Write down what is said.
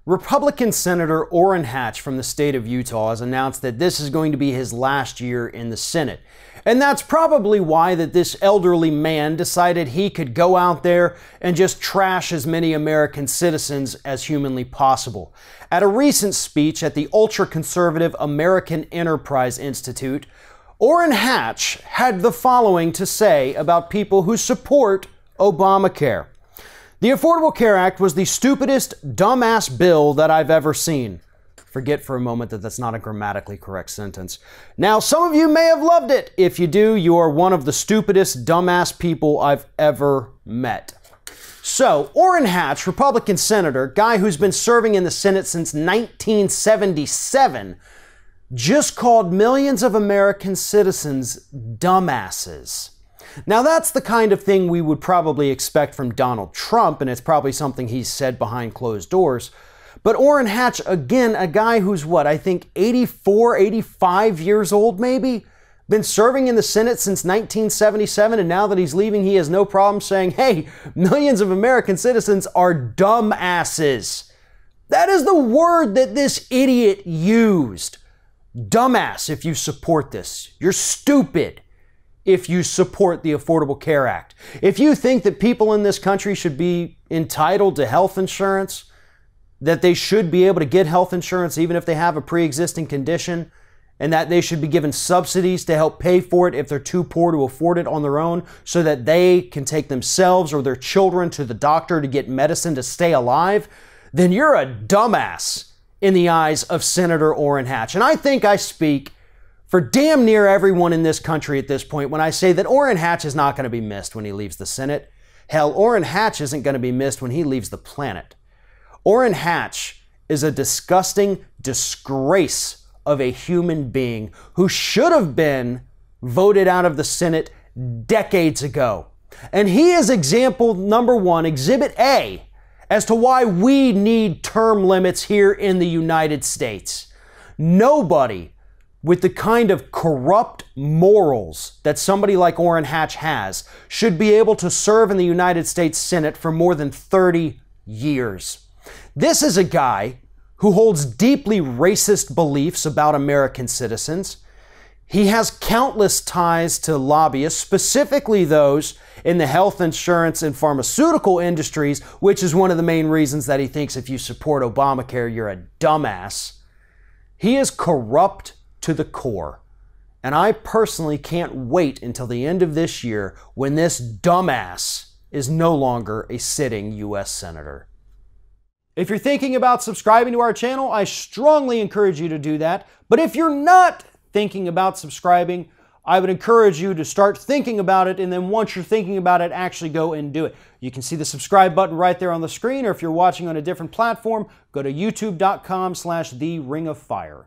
Republican Senator Orrin Hatch from the state of Utah has announced that this is going to be his last year in the Senate. And that's probably why that this elderly man decided he could go out there and just trash as many American citizens as humanly possible. At a recent speech at the ultra-conservative American Enterprise Institute, Orrin Hatch had the following to say about people who support Obamacare. The Affordable Care Act was the stupidest, dumbass bill that I've ever seen. Forget for a moment that that's not a grammatically correct sentence. Now, some of you may have loved it. If you do, you are one of the stupidest, dumbass people I've ever met. So, Orrin Hatch, Republican senator, guy who's been serving in the Senate since 1977, just called millions of American citizens dumbasses. Now, that's the kind of thing we would probably expect from Donald Trump, and it's probably something he's said behind closed doors. But Orrin Hatch, again, a guy who's I think 84, 85 years old maybe? Been serving in the Senate since 1977, and now that he's leaving, he has no problem saying, hey, millions of American citizens are dumbasses. That is the word that this idiot used. Dumbass if you support this. You're stupid if you support the Affordable Care Act. If you think that people in this country should be entitled to health insurance, that they should be able to get health insurance even if they have a pre-existing condition, and that they should be given subsidies to help pay for it if they're too poor to afford it on their own so that they can take themselves or their children to the doctor to get medicine to stay alive, then you're a dumbass in the eyes of Senator Orrin Hatch. And I think I speak for damn near everyone in this country at this point when I say that Orrin Hatch is not going to be missed when he leaves the Senate. Hell, Orrin Hatch isn't going to be missed when he leaves the planet. Orrin Hatch is a disgusting disgrace of a human being who should have been voted out of the Senate decades ago. And he is example number one, exhibit A, as to why we need term limits here in the United States. Nobody with the kind of corrupt morals that somebody like Orrin Hatch has should be able to serve in the United States Senate for more than 30 years. This is a guy who holds deeply racist beliefs about American citizens. He has countless ties to lobbyists, specifically those in the health insurance and pharmaceutical industries, which is one of the main reasons that he thinks if you support Obamacare, you're a dumbass. He is corrupt to the core. And I personally can't wait until the end of this year when this dumbass is no longer a sitting U.S. Senator. If you're thinking about subscribing to our channel, I strongly encourage you to do that. But if you're not thinking about subscribing, I would encourage you to start thinking about it, and then once you're thinking about it, actually go and do it. You can see the subscribe button right there on the screen, or if you're watching on a different platform, go to youtube.com/theringofFire.